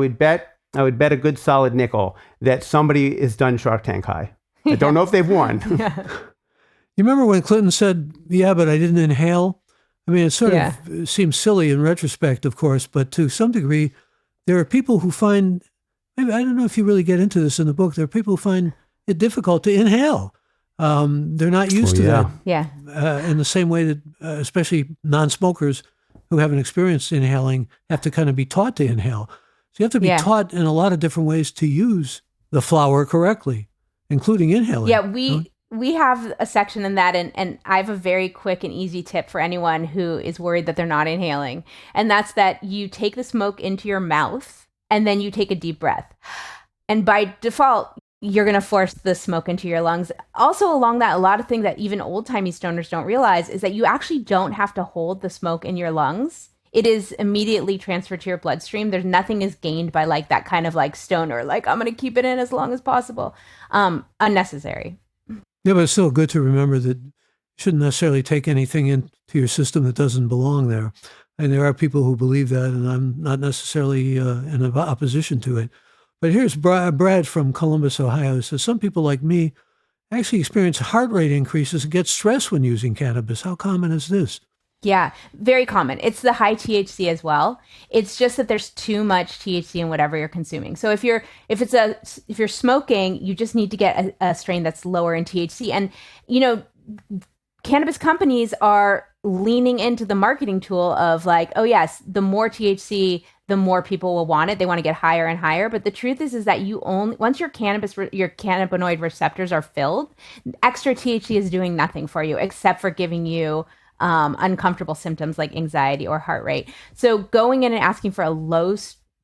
would bet a good solid nickel that somebody is done Shark Tank high. I don't know if they've won. Yeah. You remember when Clinton said, "Yeah, but I didn't inhale"? I mean, it sort of seems silly in retrospect, of course, but to some degree, there are people who find, maybe, I don't know if you really get into this in the book, there are people who find it difficult to inhale. They're not used to that. Yeah. In the same way that, especially non-smokers who haven't experienced inhaling, have to kind of be taught to inhale. So you have to be Yeah. taught in a lot of different ways to use the flower correctly, including inhaling. Yeah, we have a section in that, and I have a very quick and easy tip for anyone who is worried that they're not inhaling. And that's that you take the smoke into your mouth and then you take a deep breath. And by default, you're going to force the smoke into your lungs. Also, along that, a lot of things that even old-timey stoners don't realize is that you actually don't have to hold the smoke in your lungs. It is immediately transferred to your bloodstream. There's nothing is gained by like that kind of like stoner, like I'm going to keep it in as long as possible. Unnecessary. Yeah, but it's still good to remember that you shouldn't necessarily take anything into your system that doesn't belong there. And there are people who believe that, and I'm not necessarily in opposition to it. But here's Brad from Columbus, Ohio, who says, some people like me actually experience heart rate increases and get stressed when using cannabis. How common is this? Yeah, very common. It's the high THC as well. It's just that there's too much THC in whatever you're consuming. So if you're smoking, you just need to get a strain that's lower in THC. And cannabis companies are leaning into the marketing tool of like, oh yes, the more THC, the more people will want it. They want to get higher and higher. But the truth is that you only, once your cannabinoid receptors are filled, extra THC is doing nothing for you except for giving you uncomfortable symptoms like anxiety or heart rate. So going in and asking for a low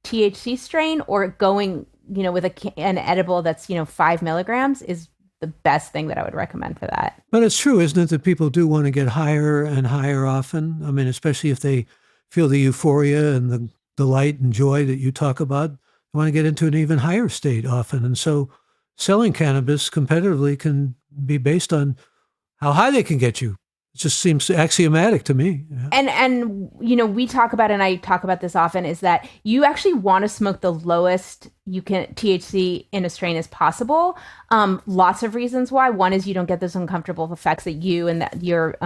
THC strain or going, with an edible that's, 5 milligrams is the best thing that I would recommend for that. But it's true, isn't it, that people do want to get higher and higher often? I mean, especially if they feel the euphoria and the delight and joy that you talk about, they want to get into an even higher state often. And so selling cannabis competitively can be based on how high they can get you. It just seems axiomatic to me. Yeah. And we talk about, and I talk about this often, is that you actually want to smoke the lowest you can THC in a strain as possible. Lots of reasons why. One is you don't get those uncomfortable effects that you and that your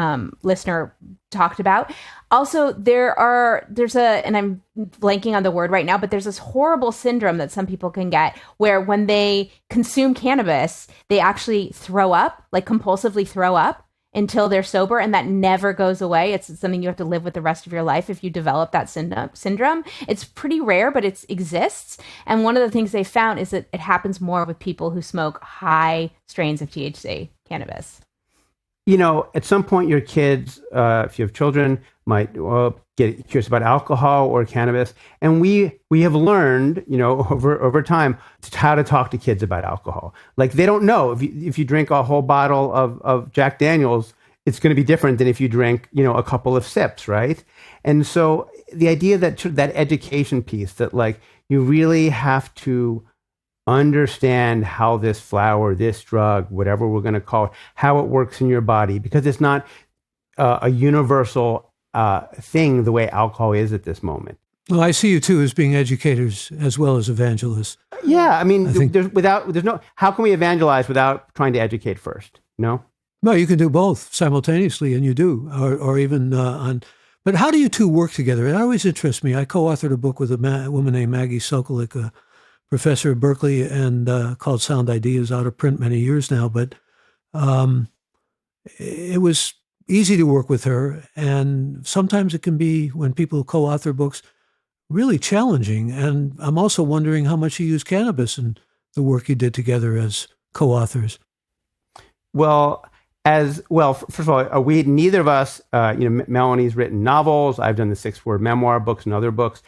listener talked about. Also, and I'm blanking on the word right now, but there's this horrible syndrome that some people can get where when they consume cannabis, they actually throw up, like compulsively throw up, until they're sober, and that never goes away. It's something you have to live with the rest of your life if you develop that syndrome. It's pretty rare, but it exists. And one of the things they found is that it happens more with people who smoke high strains of THC cannabis. At some point, your kids, if you have children, might get curious about alcohol or cannabis. And we have learned, over time, how to talk to kids about alcohol. Like they don't know if you drink a whole bottle of Jack Daniels, it's going to be different than if you drink, a couple of sips, right? And so the idea that education piece, that like you really have to understand how this flower, this drug, whatever we're going to call it, how it works in your body, because it's not a universal thing the way alcohol is at this moment. Well, I see you too as being educators as well as evangelists. Yeah, I mean, how can we evangelize without trying to educate first? No, you can do both simultaneously, and you do, or even on. But how do you two work together? It always interests me. I co-authored a book with a woman named Maggie Sokolik, a professor at Berkeley, and called Sound Ideas, out of print many years now. But it was easy to work with her, and sometimes it can be, when people co-author books, really challenging. And I'm also wondering how much you use cannabis in the work you did together as co-authors. Well, first of all, neither of us, Melanie's written novels. I've done the 6-word memoir books and other books.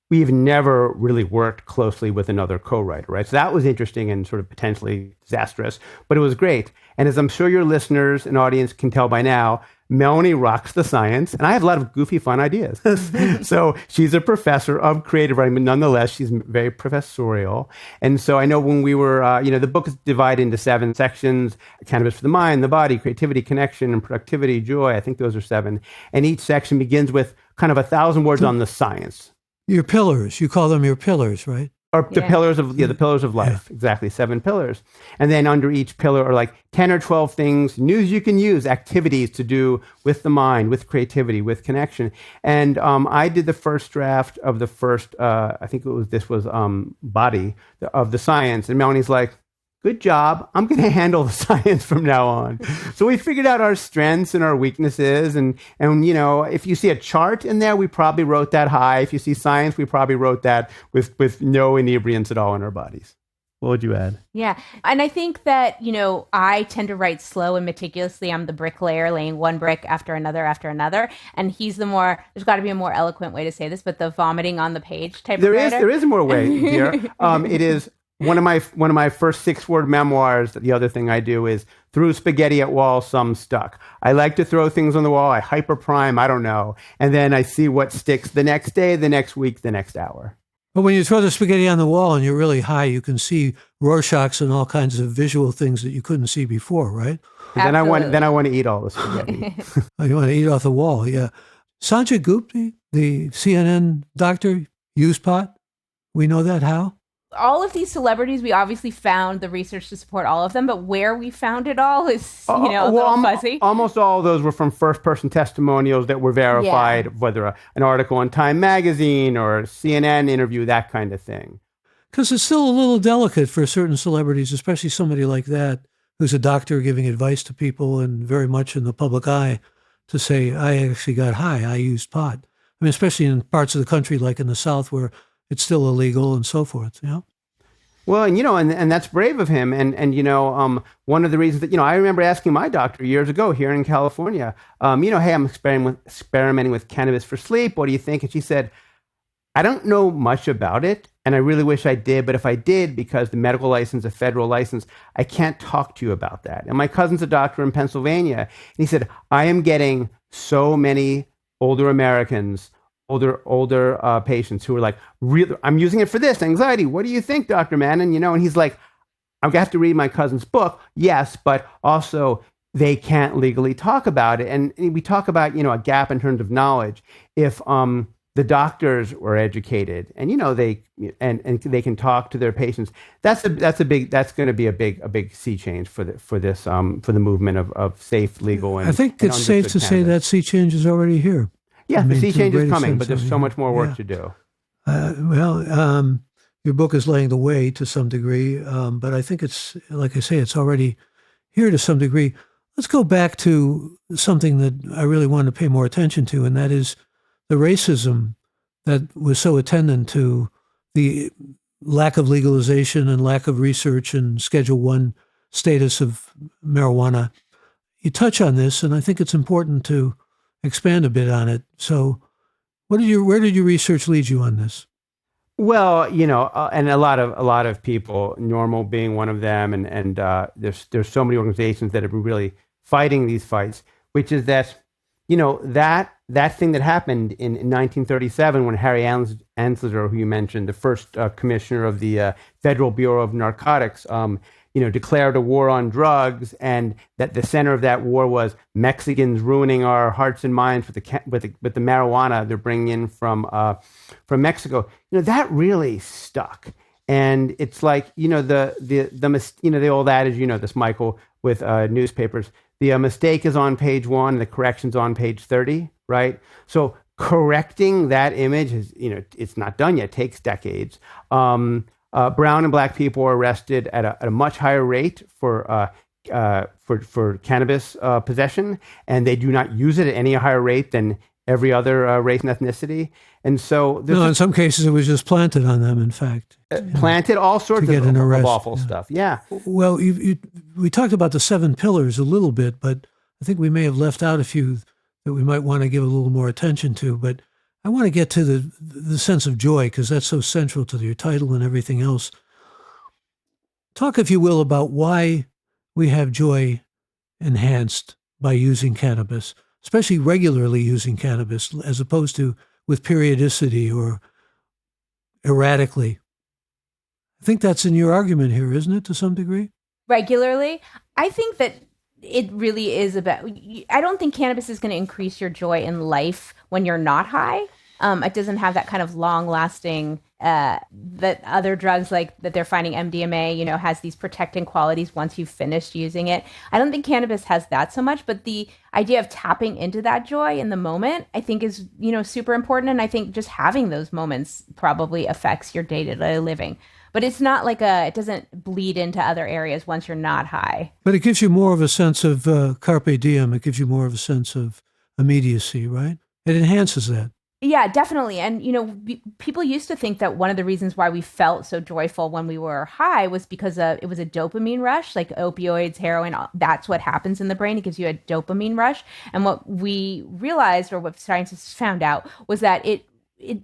We've never really worked closely with another co-writer, right? So that was interesting and sort of potentially disastrous, but it was great. And as I'm sure your listeners and audience can tell by now, Melanie rocks the science, and I have a lot of goofy, fun ideas. So she's a professor of creative writing, but nonetheless, she's very professorial. And so I know when we were, the book is divided into 7 sections: cannabis for the mind, the body, creativity, connection, and productivity, joy. I think those are 7. And each section begins with kind of 1,000 words on the science. Your pillars, you call them your pillars, right? Or the pillars of life, exactly, 7 pillars. And then under each pillar are like 10 or 12 things, news you can use, activities to do with the mind, with creativity, with connection. And I did the first draft of the first, I think this was body of the science. And Melanie's like, good job. I'm going to handle the science from now on. So we figured out our strengths and our weaknesses. And, if you see a chart in there, we probably wrote that high. If you see science, we probably wrote that with no inebriants at all in our bodies. What would you add? Yeah. And I think that, I tend to write slow and meticulously. I'm the bricklayer laying one brick after another. And he's there's got to be a more eloquent way to say this, but the vomiting on the page type of writer. There is a more way, dear. It is one of my first 6-word memoirs. The other thing I do is threw spaghetti at wall, some stuck. I like to throw things on the wall. I hyperprime, I don't know. And then I see what sticks the next day, the next week, the next hour. But when you throw the spaghetti on the wall and you're really high, you can see Rorschachs and all kinds of visual things that you couldn't see before, right? Then I want to eat all the spaghetti. Oh, you want to eat off the wall, yeah. Sanjay Gupta, the CNN doctor, used pot. We know that how? All of these celebrities, we obviously found the research to support all of them, but where we found it all is, a little fuzzy. Almost all of those were from first-person testimonials that were verified, whether an article in Time magazine or a CNN interview, that kind of thing. Because it's still a little delicate for certain celebrities, especially somebody like that, who's a doctor giving advice to people and very much in the public eye, to say, I actually got high, I used pot. I mean, especially in parts of the country like in the South where it's still illegal and so forth, Well, and that's brave of him. And one of the reasons that, I remember asking my doctor years ago here in California, hey, I'm experimenting with cannabis for sleep. What do you think? And she said, I don't know much about it, and I really wish I did. But if I did, because the medical license, a federal license, I can't talk to you about that. And my cousin's a doctor in Pennsylvania, and he said, I am getting so many older Americans, older patients who are like, really, I'm using it for this anxiety. What do you think, Dr. Mann? And he's like, I have to read my cousin's book. Yes, but also they can't legally talk about it. And we talk about, a gap in terms of knowledge. If the doctors were educated and, they can talk to their patients, that's going to be a big sea change for the movement of safe, legal, and I think it's safe to say that sea change is already here. Yeah, the sea change is coming, but there's so much more work to do. Your book is laying the way to some degree, but I think it's, like I say, it's already here to some degree. Let's go back to something that I really want to pay more attention to, and that is the racism that was so attendant to the lack of legalization and lack of research and Schedule I status of marijuana. You touch on this, and I think it's important to expand a bit on it. So where did your research lead you on this? Well, and a lot of people, Normal being one of them, and there's so many organizations that have been really fighting these fights, which is that, that thing that happened in 1937 when Harry Anslinger, who you mentioned, the first commissioner of the Federal Bureau of Narcotics, declared a war on drugs, and that the center of that war was Mexicans ruining our hearts and minds with the marijuana they're bringing in from Mexico. That really stuck, and it's like the old adage, this, Michael, with newspapers. The mistake is on page 1, the correction's on page 30, right? So correcting that image is, it's not done yet. It takes decades. Brown and black people are arrested at a much higher rate for cannabis possession, and they do not use it at any higher rate than every other race and ethnicity. And so, in some cases, it was just planted on them. In fact, planted all sorts of awful stuff. Yeah. Well, we talked about the 7 pillars a little bit, but I think we may have left out a few that we might want to give a little more attention to. But I want to get to the sense of joy, because that's so central to your title and everything else. Talk, if you will, about why we have joy enhanced by using cannabis, especially regularly using cannabis, as opposed to with periodicity or erratically. I think that's in your argument here, isn't it, to some degree? Regularly? I think that it really is about, I don't think cannabis is going to increase your joy in life when you're not high. It doesn't have that kind of long-lasting, that other drugs like that they're finding MDMA, has these protecting qualities once you've finished using it. I don't think cannabis has that so much, but the idea of tapping into that joy in the moment, I think is, super important. And I think just having those moments probably affects your day-to-day living. but it's not like it doesn't bleed into other areas once you're not high. But it gives you more of a sense of carpe diem. It gives you more of a sense of immediacy, right? It enhances that. Yeah, definitely. And, people used to think that one of the reasons why we felt so joyful when we were high was because it was a dopamine rush, like opioids, heroin. That's what happens in the brain. It gives you a dopamine rush. And what we realized, or what scientists found out, was that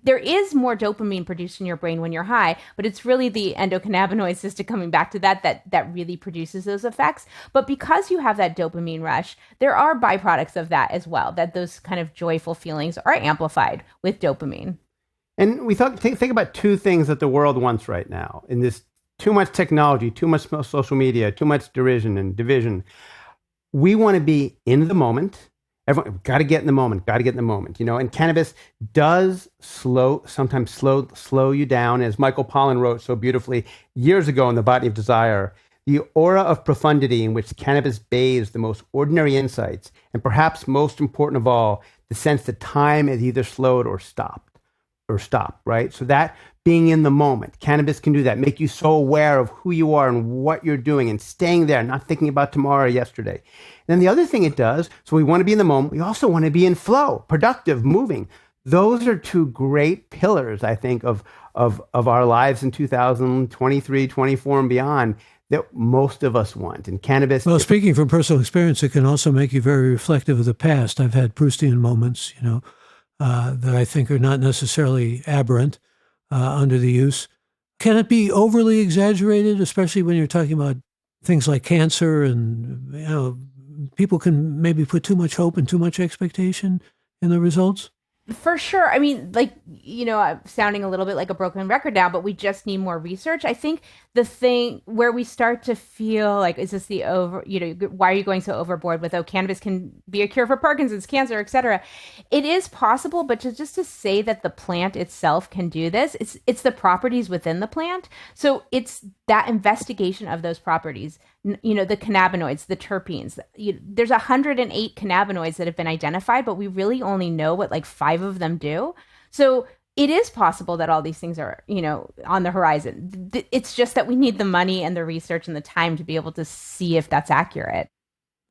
there is more dopamine produced in your brain when you're high, but it's really the endocannabinoid system, coming back to that really produces those effects. But because you have that dopamine rush, there are byproducts of that as well, that those kind of joyful feelings are amplified with dopamine. And we think about two things that the world wants right now in this: too much technology, too much social media, too much derision and division. We want to be in the moment. Everyone got to get in the moment, and cannabis does sometimes slow you down. As Michael Pollan wrote so beautifully years ago in The Botany of Desire, the aura of profundity in which cannabis bathes the most ordinary insights, and perhaps most important of all, the sense that time is either slowed or stopped, right? So that being in the moment, cannabis can do that, make you so aware of who you are and what you're doing and staying there, not thinking about tomorrow or yesterday. And then the other thing it does, so we want to be in the moment, we also want to be in flow, productive, moving. Those are two great pillars, I think, of our lives in 2023, 24 and beyond that most of us want. And cannabis... Well, speaking from personal experience, it can also make you very reflective of the past. I've had Proustian moments, that I think are not necessarily aberrant under the use. Can it be overly exaggerated, especially when you're talking about things like cancer and, people can maybe put too much hope and too much expectation in the results? For sure. I mean, I'm sounding a little bit like a broken record now, but we just need more research. I think the thing where we start to feel like, is this why are you going so overboard with, cannabis can be a cure for Parkinson's, cancer, et cetera? It is possible, but just to say that the plant itself can do this, it's the properties within the plant. So it's that investigation of those properties, the cannabinoids, the terpenes. There's 108 cannabinoids that have been identified, but we really only know what 5 of them do. So it is possible that all these things are, on the horizon. It's just that we need the money and the research and the time to be able to see if that's accurate.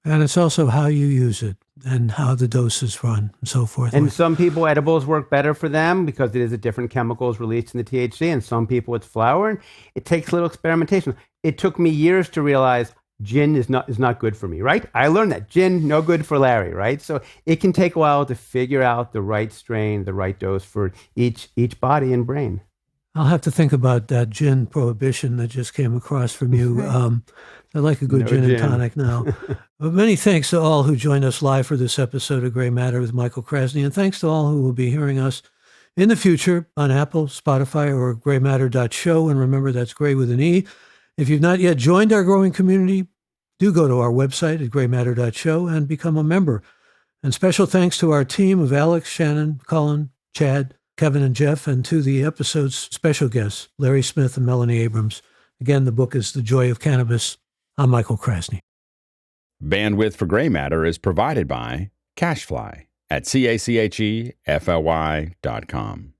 And it's also how you use it and how the doses run and so forth. And some people, edibles work better for them because it is a different chemicals released in the THC, and some people it's flower. And it takes a little experimentation. It took me years to realize gin is not good for me, right? I learned that. Gin, no good for Larry, right? So it can take a while to figure out the right strain, the right dose for each body and brain. I'll have to think about that gin prohibition that just came across from you. I like a good gin and tonic now. But many thanks to all who joined us live for this episode of Gray Matter with Michael Krasny, and thanks to all who will be hearing us in the future on Apple, Spotify, or graymatter.show. And remember, that's gray with an E. If you've not yet joined our growing community, do go to our website at graymatter.show and become a member. And special thanks to our team of Alex, Shannon, Colin, Chad, Kevin, and Jeff, and to the episode's special guests, Larry Smith and Melanie Abrams. Again, the book is The Joy of Cannabis. I'm Michael Krasny. Bandwidth for Gray Matter is provided by CashFly at CACHEFLY.com.